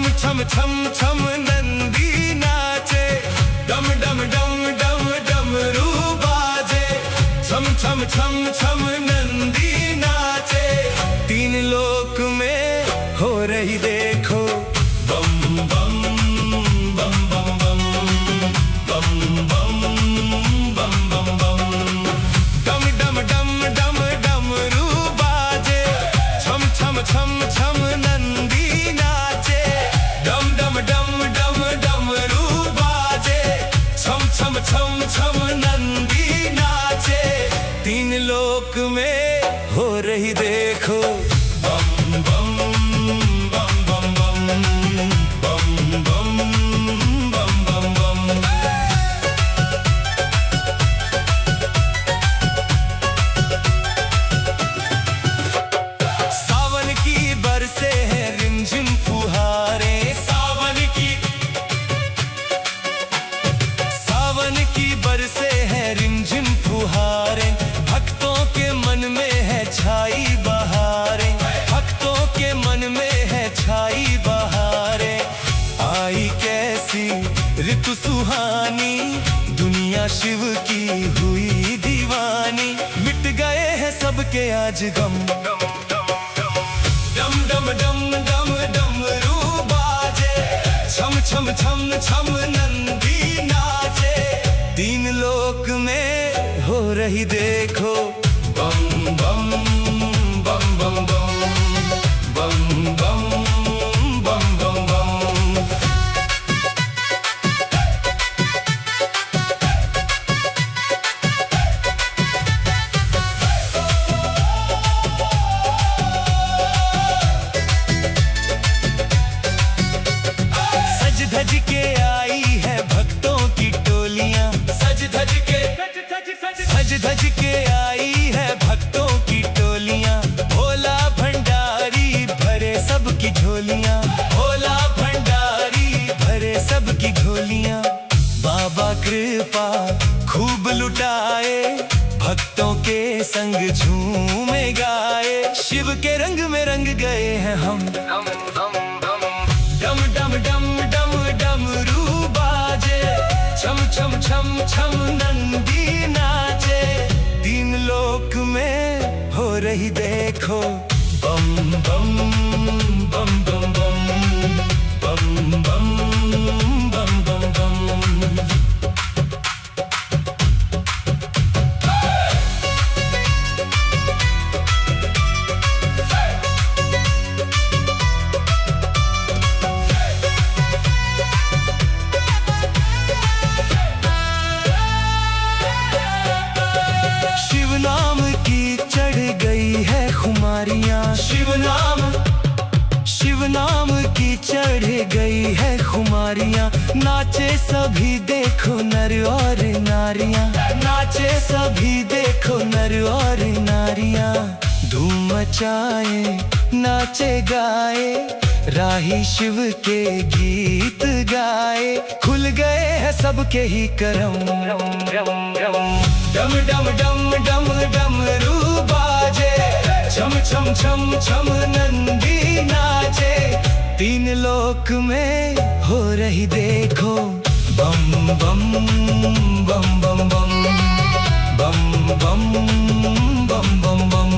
छम छम छम छम नंदी नाचे, डम डम डम डम डमरू बाजे। छम छम छम छम नंदी नाचे, तीन लोक में हो रही देखो बम बम बम बम बम बम बम बम बम बम। डम डम डम डम डमरू बाजे, छम छम छम छम नंदी नाचे। डम डम डम डम डमरू बाजे, छम छम छम छम नंदी नाचे, तीन लोक में हो रही देखो बम बम बम बम बम बम बम बम बम बम। सावन की बरसे हैं रिमझिम फुहारें, सावन की बरसे हैं रिमझिम फुहारें। भक्तों के मन में है छाई बहारें, भक्तों के मन में है छाई बहारें। आई कैसी ऋतु सुहानी, दुनिया शिव की हुई दीवानी। मिट गए हैं सबके आज गम, डम डम डम डम डमरू बाजे। छम छम छम छम नंदी नाचे, तीन लोक में हो रही देखो बम बम बम बम बम बम बम बम बम बम। सज धज के आई है भक्तों की टोलियां, सज धज के आई है भक्तों की टोलियां। भोला भंडारी भरे सबकी झोलियां, भोला भंडारी भरे सबकी झोलियां। बाबा कृपा खूब लुटाए, भक्तों के संग झूमे गाए। शिव के रंग में रंग गए हैं हम, डम डम डम डम डमरू बाजे। छम छम छम छम नंदी नाचे, तीन लोक में हो रही देखो बम बम बम बम बम बम बम बम बम बम। शिव नाम की चढ़ गई है खुमारियां, शिव नाम की चढ़ गई है खुमारियां। नाचे सभी देखो नर और नारियां, नाचे सभी देखो नर और नारियां। धूम मचाए नाचे गाए, राही शिव के गीत गाए। खुल गए हैं सबके ही करम, डम डम डम डम डमरू बाजे। छम छम छम छम नंदी नाचे, तीन लोक में हो रही देखो बम बम बम बम बम बम बम बम बम बम।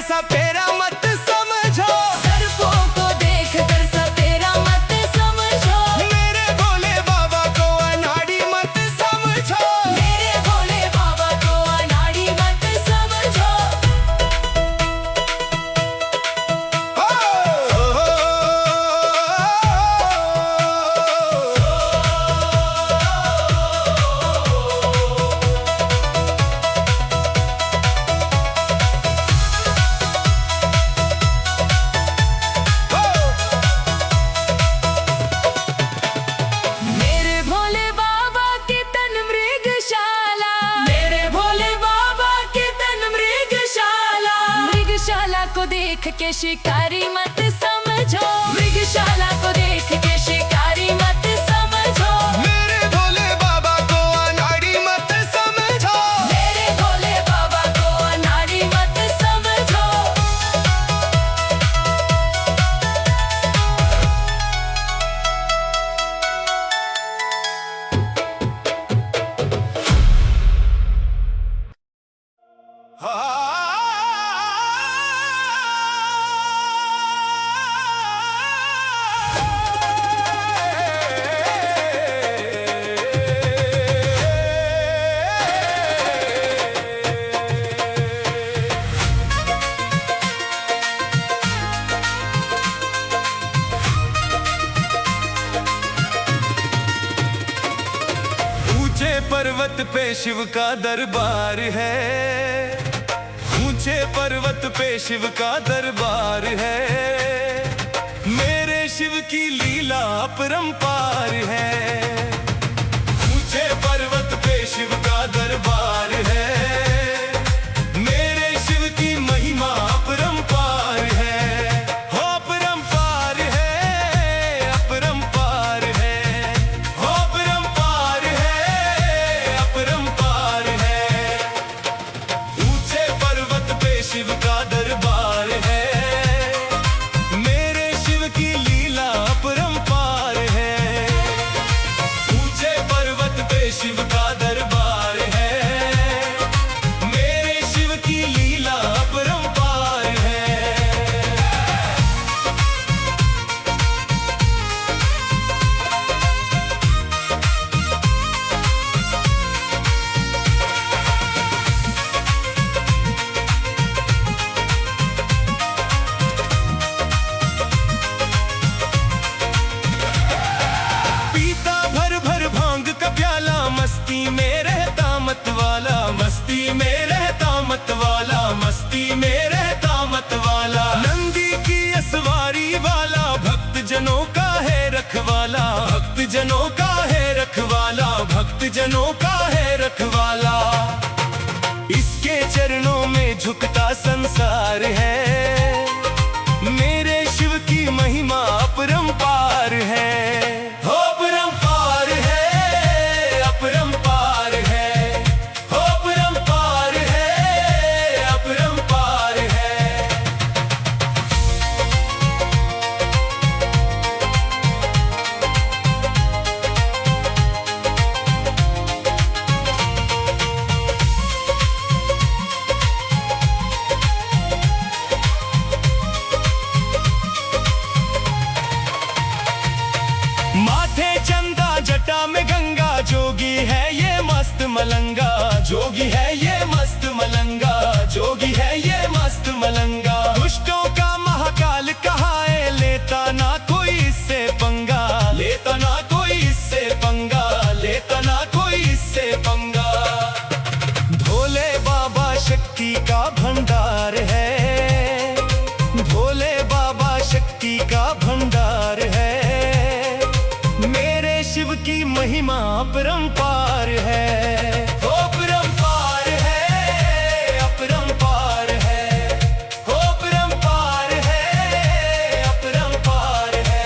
सपेरा मत समझो, सर्पों को देखकर सपेरा मत समझो, मेरे भोले बाबा को अनाड़ी मत समझो। मेरे भोले बाबा को अनाड़ी मत समझो। मेरे भोले बाबा के तन मृगशाला, मेरे भोले बाबा के तन मृगशाला, मृगशाला को देख के शिकारी मत समझो, मृगशाला को देख के शिकारी मत समझो, मेरे भोले बाबा को अनाड़ी मत समझो। मेरे भोले बाबा को अनाड़ी मत समझो। ऊंचे पर्वत पे शिव का दरबार है, ऊंचे पर्वत पे शिव का दरबार है, मेरे शिव की लीला अपरंपार है। ऊंचे पर्वत पे शिव का दरबार है, मेरे शिव की महिमा अपरंपार है। हो अपरंपार है, अपरंपार है, हो अपरंपार है, अपरंपार है। ऊंचे पर्वत पे शिव का दरबार है, मेरे शिव की लीला अपरंपार है। ऊंचे पर्वत पे शिव का दरबार है, मेरे शिव की लीला अपरंपार है। पीता भर भर भांग का प्याला, मस्ती में रहता मत वाला, मस्ती में रहता मत वाला, मस्ती में रहता मत वाला। नंदी की असवारी वाला, भक्त जनों का है रखवाला, भक्त जनों का है रखवाला, भक्त जनों का है रखवाला। इसके चरणों में झुकता संसार है, मेरे शिव की महिमा अपरंपार है। हो अपरंपार है, अपरंपार है, हो अपरंपार है, अपरंपार है। माथे चंदा जटा में गंगा, जोगी है ये मस्त मलंगा, जोगी है ये मस्त मलंगा, जोगी है ये मस्त मलंगा। दुष्टों का महाकाल कहाए, लेता ना कोई इससे पंगा, लेता ना कोई इससे पंगा, लेता ना कोई इससे पंगा। भोले बाबा शक्ति का भंडार है, भोले बाबा शक्ति का भंडार है, मेरे शिव की महिमा अपरंपार है। हो अपरंपार है, अपरंपार है, हो अपरंपार है, अपरंपार है।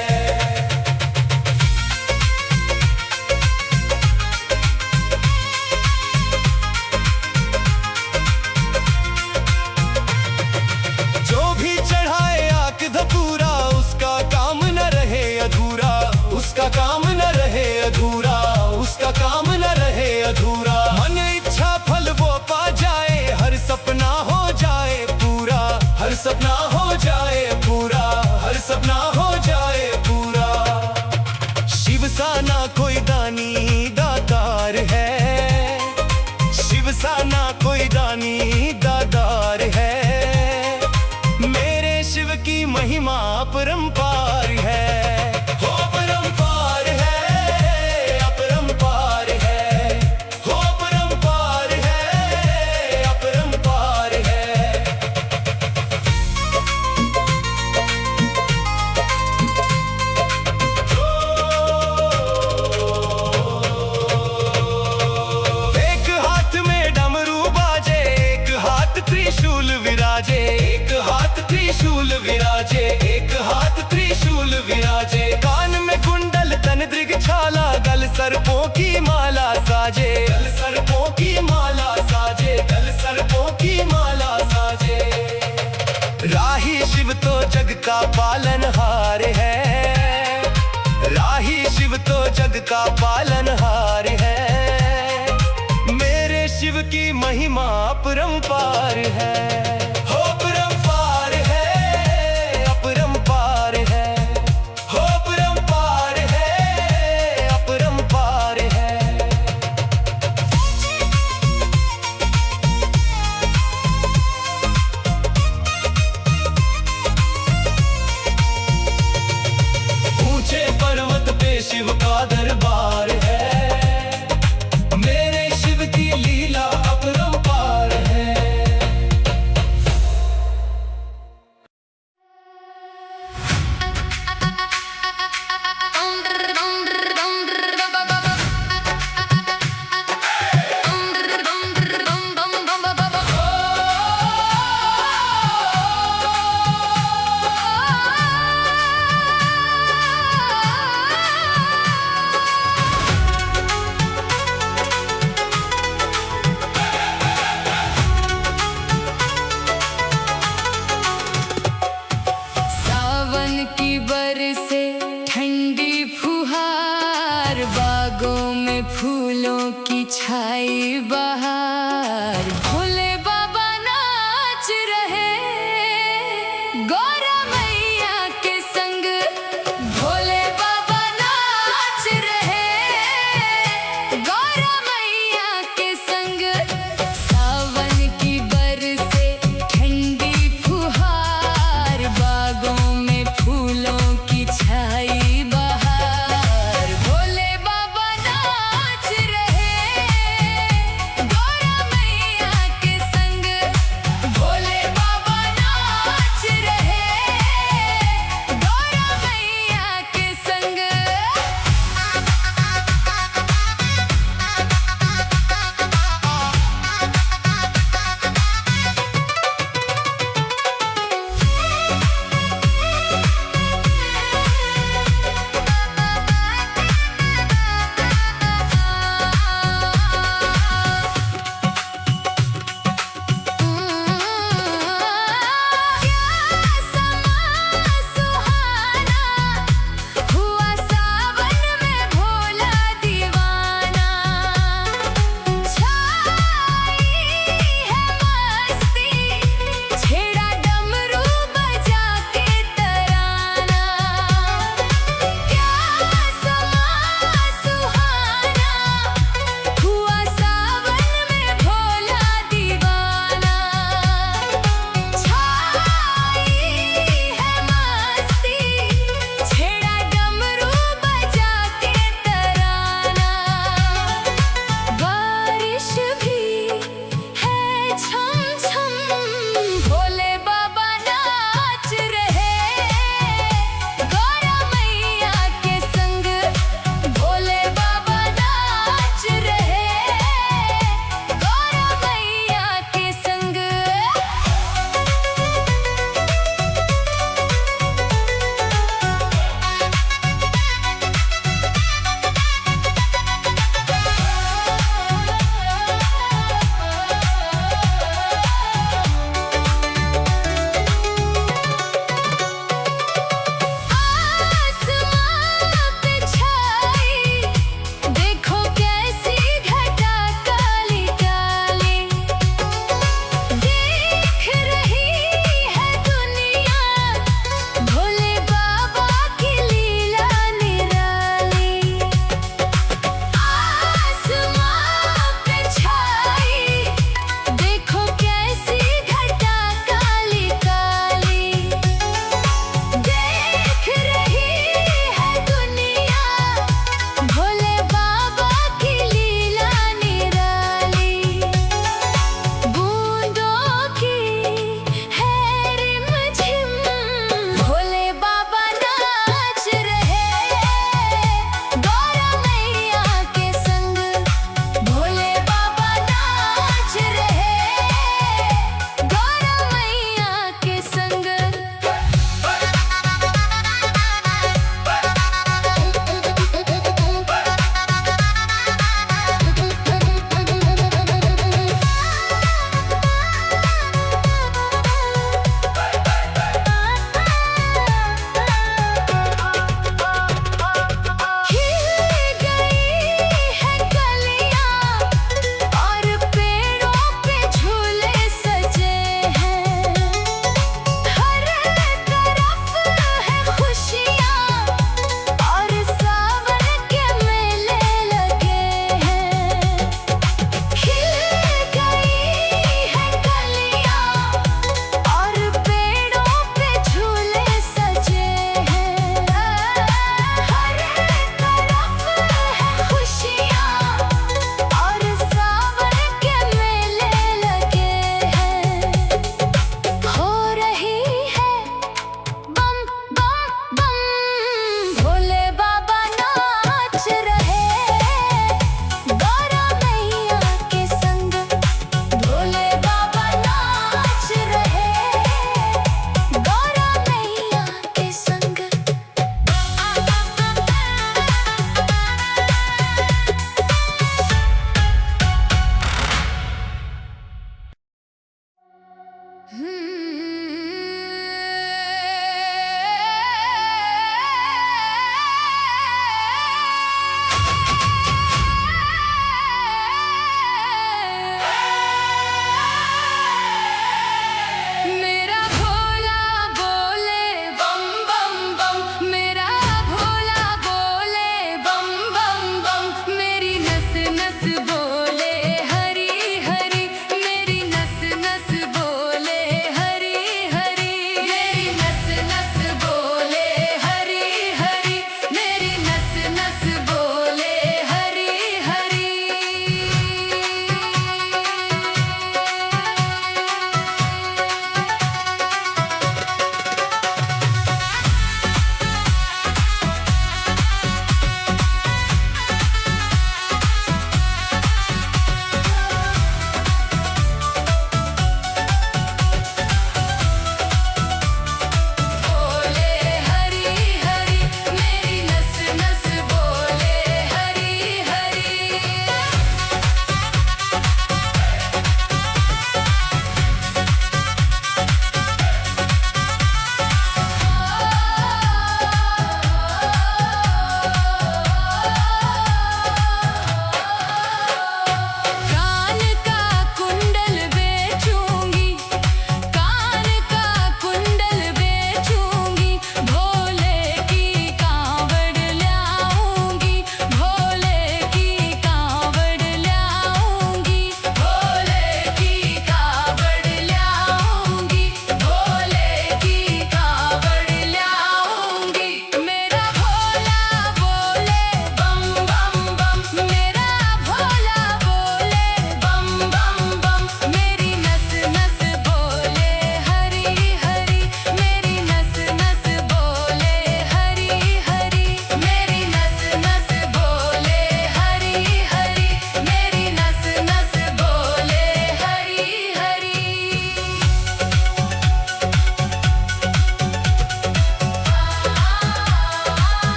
जो भी चढ़ाए आक धतूरा, उसका काम न रहे अधूरा, उसका काम न रहे अधूरा, उसका काम न रहे अधूरा। मन इच्छा फल वो पा जाए, हर सपना हो जाए पूरा, हर सपना हो जाए पूरा, हर सपना हो जाए पूरा। शिव सा ना कोई दानी दातार है, शिव सा ना कोई दानी दातार है। मेरे शिव की महिमा अपरंपार है, हो अपरंपार है, अपरंपार है, हो अपरंपार है, अपरंपार है। एक हाथ में डमरू बाजे, एक हाथ त्रिशूल विराजे, एक हाथ त्रिशूल विराजे, एक हाथ त्रिशूल विराजे। कान में कुंडल तन दृग छाला, गल सर्पों की माला साजे, गल सर्पों की माला साजे, गल सर्पों की माला साजे। राही शिव तो जग का पालनहार है, राही शिव तो जग का पालनहार है। मेरे शिव की महिमा अपरंपार है, हो अपरंपार है, अपरंपार है, हो अपरंपार है, अपरंपार है। ऊंचे पर्वत पे शिव का दरबार है, मेरे शिव की लीला अपरंपार है। मेरा भोला बोले बम बम बम, मेरा भोला बोले बम बम बम, मेरी नस नस बोले हरी हरी, मेरी नस नस बोले हरी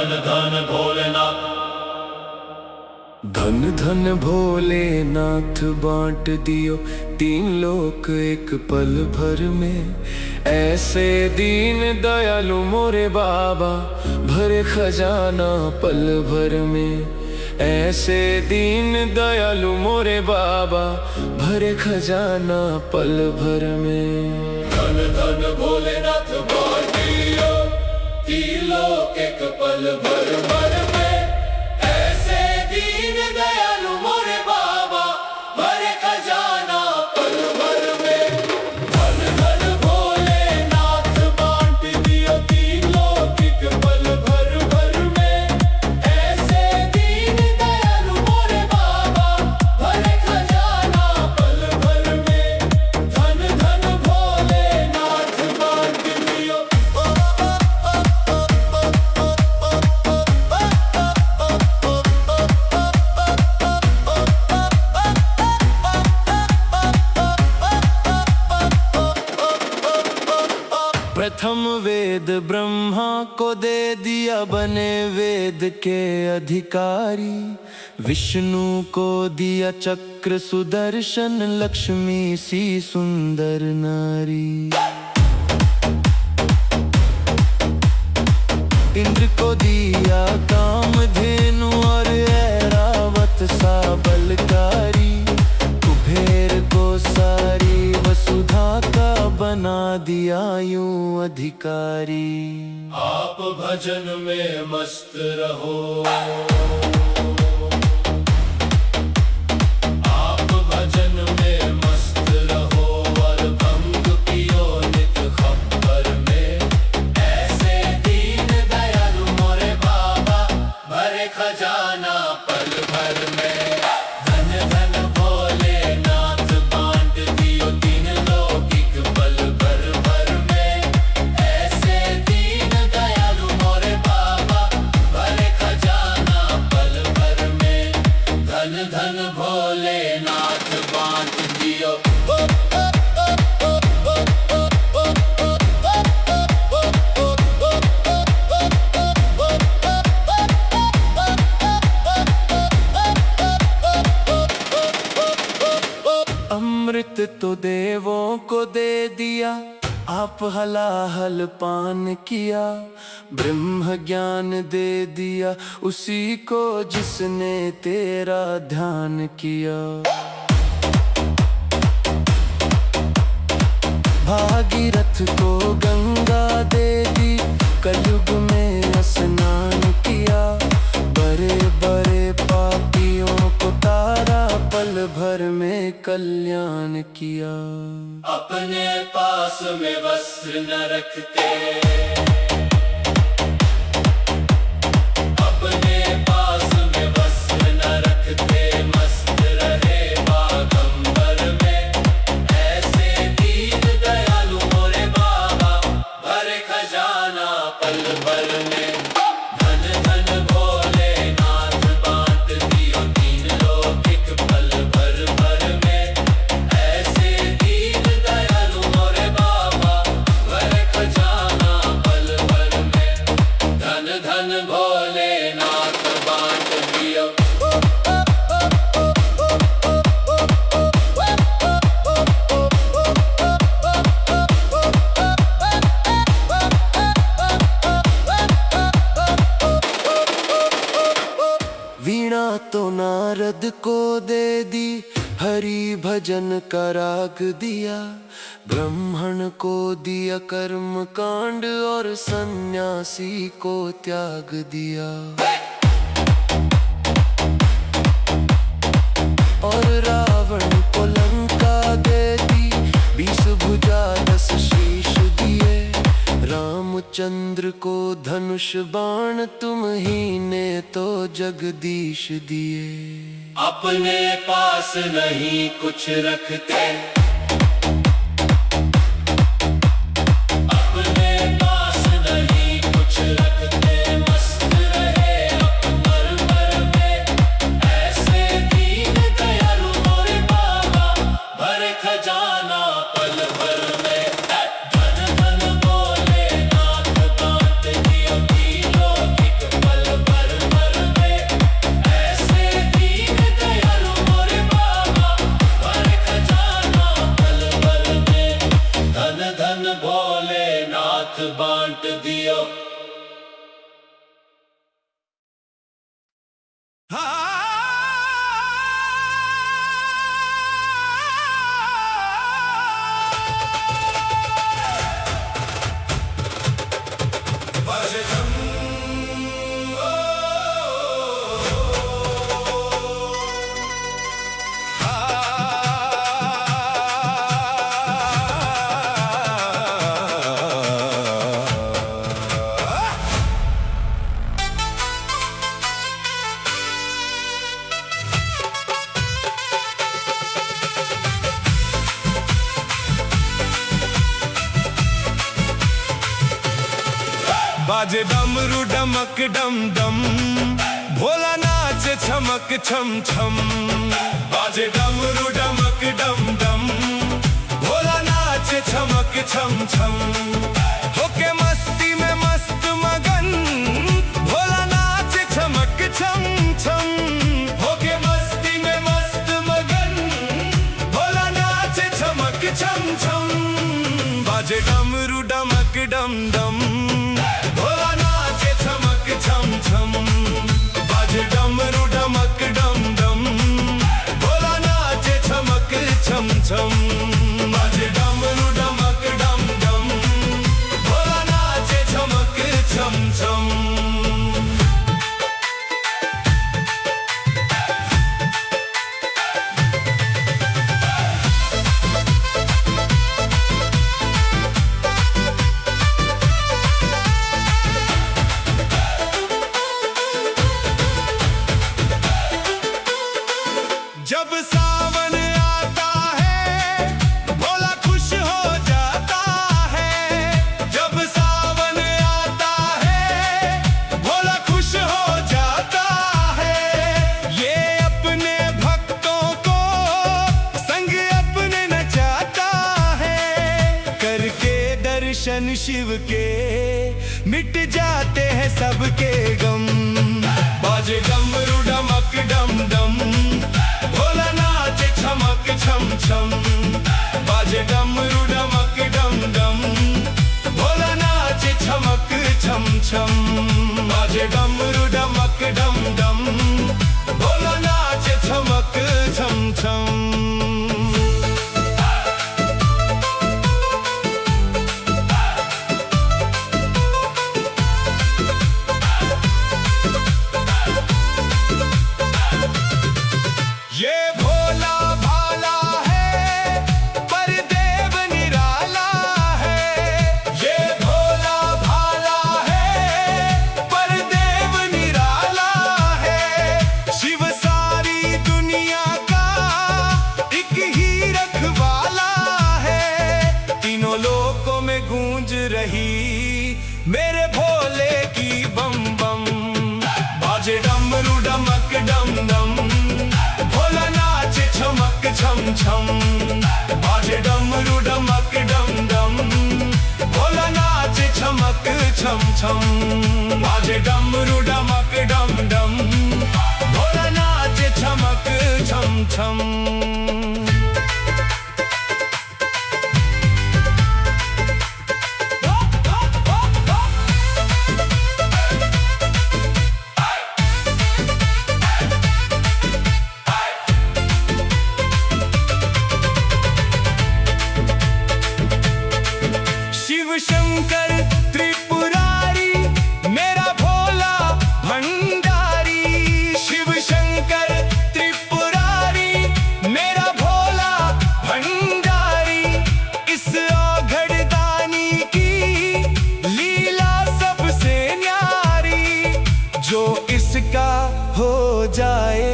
धन धन भोलेनाथ। धन धन भोलेनाथ बांट दियो तीन लोक एक पल भर में। ऐसे दीन दयालु मोरे बाबा भरे खजाना पल भर में। ऐसे दीन दयालु मोरे बाबा भरे खजाना पल भर में। धन धन भोलेनाथ बांट दियो तीन लोक एक पल भर भर में। ऐसे दीन दयालु मोरे बाबा भरे खजाना पल भर में। धन धन भोलेनाथ बांट दियो तीन लोक एक पल भर भर में। ऐसे दीन दयालु मोरे बाबा भरे खजाना पल भर में। धन धन भोलेनाथ बांट दियो। प्रथम वेद ब्रह्मा को दे दिया बने वेद के अधिकारी। विष्णु को दिया चक्र सुदर्शन लक्ष्मी सी सुंदर नारी। इंद्र को दिया कामधेनु और ऐरावत सा बलकारी। कुबेर को सारी वसुधा का बना दिया यूं अधिकारी। आप भजन में मस्त रहो। आप भजन में मस्त रहो और भंग पियो नित खप्पर में। ऐसे दीन दयालु मोरे बाबा भरे खजाना पल भर में। धन धन भोलेनाथ बांट दियो तीन लोक एक पल भर भर में। ऐसे दीन दयालु मोरे बाबा भरे खजाना पल भर में। धन धन भोलेनाथ बांट दियो। अमृत तो देवों को दे दिया आप हलाहल पान किया। ब्रह्म ज्ञान दे दिया उसी को जिसने तेरा ध्यान किया। भागीरथ को गंगा दे दी कलयुग में स्नान किया। बड़े बड़े पापियों को तारा पल भर में कल्याण किया। अपने पास में वस्त्र न रखते। अपने पास में वस्त्र न रखते मस्त रहे बागंबर में। ऐसे दीन दयालु मोरे बाबा भरे खजाना पल भर में। धन धन भोलेनाथ बांट दियो तीन लोक एक पल भर भर में। ऐसे दीन दयालु मोरे बाबा भरे खजाना पल भर में। धन धन भोलेनाथ बांट दियो। वीणा तो नारद को दे दी हरि भजन का राग दिया। ब्राह्मण को दिया कर्म कांड और सन्यासी को त्याग दिया। और रावण को लंका दे दी 20 भुजा 10 शीश दिए। रामचंद्र को धनुष बाण तुम ही ने तो जगदीश दिए। अपने पास नहीं कुछ रखते। अपने पास नहीं कुछ रखते मस्त रहे अकबर भर में। ऐसे दीन दयालु मोरे बाबा भरे खजाना पल भर में। धन धन भोलेनाथ बांट दियो तीन लोक एक पल बाजे डम ओ, बाजे डमरू डमक डम डम, भोला नाच छमक छम छम। बाजे डमरू डमक डम डम, भोला नाच छमक छम छम। होके मस्ती में मस्त मगन, भोला नाच छमक छम छम। होके मस्ती में मस्त मगन, भोला नाच छमक छम छम। बाजे डमरू डमक डम डम, भोला नाचे छमक छम छम। बाजे डमरू डमक डम डम, भोला नाचे छमक छम छम। बाजे डमरू डमक डम डम, भोला नाचे छमक छम छम। जब सावन आता है, भोला खुश हो जाता है। जब सावन आता है, भोला खुश हो जाता है। ये अपने भक्तों को संग अपने नचाता है। करके दर्शन शिव के मिट जाते हैं सबके गम। बाजे डमरू डमक डम डम, भोला नाचे छमक छम छम। बाजे डमरू डमक डम डम, भोला नाचे छमक छम छम। बाजे डमरू डमक डम डम, भोला नाचे छमक छम छम। ये भोला भाला है, पर देव निराला है। ये भोला भाला है, पर देव निराला है। शिव सारी दुनिया का एक ही रखवाला है। तीनों लोकों में गूंज रही मेरे भोले की बम बम। बाजे डमरू डमक डम डम, भोला नाचे छमक छम छम। बाजे डमरू डमक डम डम, भोला नाचे छमक छम छम। बाजे डमरू डमक डम डम, भोला नाचे छमक छम छम। शिव शंकर त्रिपुरारी, मेरा भोला भंडारी। शिव शंकर त्रिपुरारी, मेरा भोला भंडारी। इस औघड़ दानी की लीला सबसे न्यारी। जो इसका हो जाए,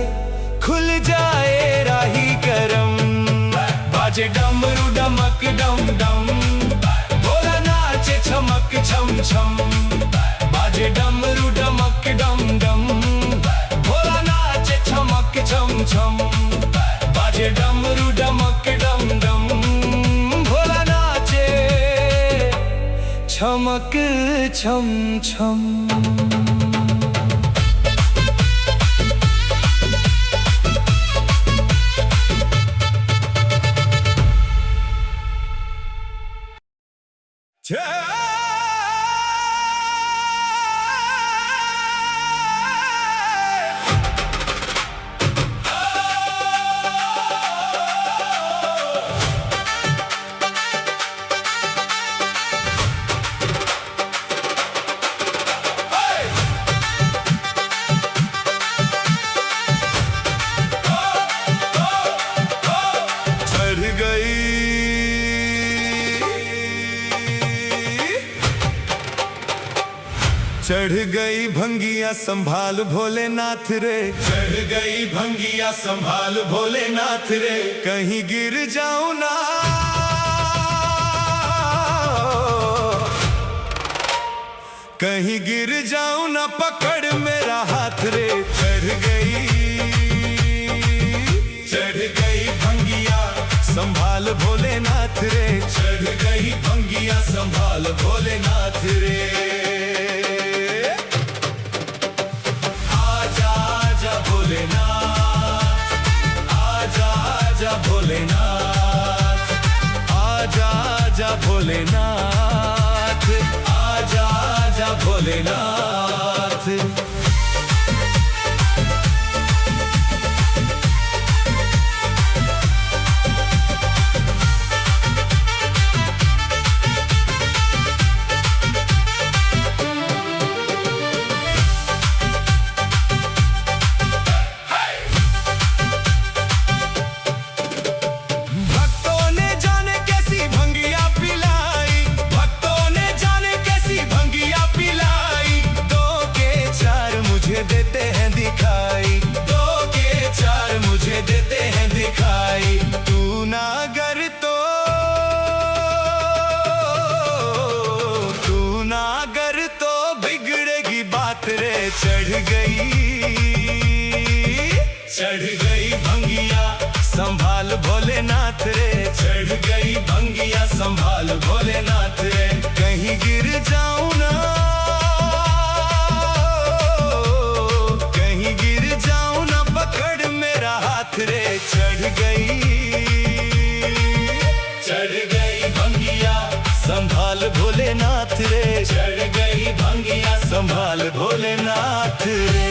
खुल जाए राही करम। बाजे डमरू डमक डम डम, भोला नाचे छमक छम छम। बाजे डमरू डमक डम डम, भोला नाचे छमक छम छम। बाजे डमरू डमक डम डम, भोला नाचे छमक छम छम। चढ़ गई भंगिया संभाल भोलेनाथ रे, चढ़ गई भंगिया संभाल भोलेनाथ रे, कहीं गिर जाऊं ना, कहीं गिर जाऊं ना, पकड़ मेरा हाथ रे। चढ़ गई भंगिया संभाल भोलेनाथ रे, चढ़ गई भंगिया संभाल भोलेनाथ रे। आजा आजा भोलेनाथ, आजा आजा भोलेनाथ, आजा आजा भोलेनाथ, आजा आजा भोलेनाथ। देते हैं दिखाई, दो के चार मुझे देते हैं दिखाई। तू ना गर तो, तू ना गर तो बिगड़ेगी बात रे। चढ़ गई भंगिया संभाल भोलेनाथ रे, चढ़ गई भंगिया संभाल भोलेनाथ रे, कहीं गिर जाऊं ना, रे। चढ़ गई भंगिया संभाल भोलेनाथ रे, चढ़ गई भंगिया संभाल भोलेनाथ रे।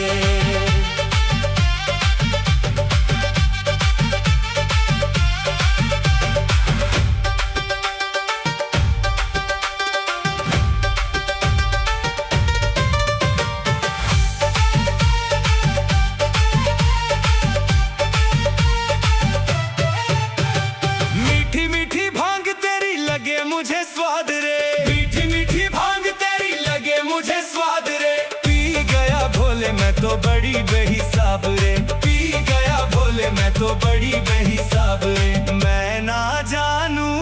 मुझे स्वाद रे, मीठी मीठी भांग तेरी लगे मुझे स्वाद रे। पी गया भोले मैं तो बड़ी बेहिसाब रे, पी गया भोले मैं तो बड़ी बेहिसाब रे। मैं ना जानूं,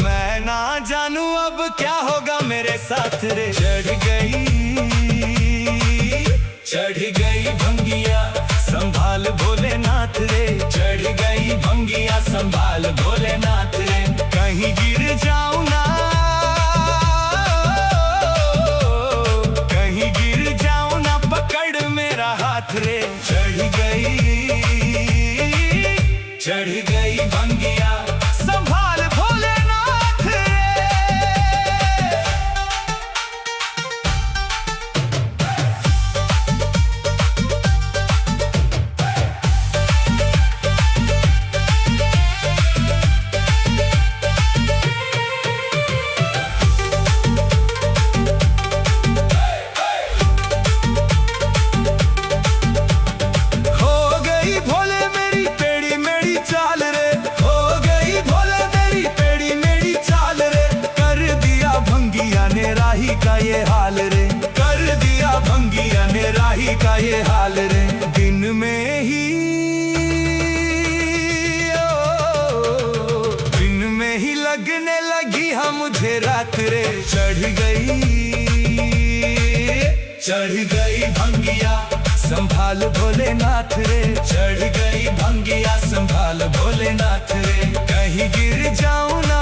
मैं ना जानूं अब क्या होगा मेरे साथ रे। चढ़ गई भंगिया संभाल भोलेनाथ रे, चढ़ गई भंगिया संभाल भोलेनाथ रे, कहीं गिर जाऊं ना, कहीं गिर जाऊं ना, पकड़ मेरा हाथ रे। चढ़ गई भंगिया संभाल भोलेनाथ रे। का ये हाल रे, कर दिया भंगिया ने राही का ये हाल रे। दिन में ही दिन में ही लगने लगी हम मुझे रात रे। चढ़ गई भंगिया संभाल भोलेनाथ रे, चढ़ गई भंगिया संभाल भोलेनाथ रे, कहीं गिर जाऊं ना,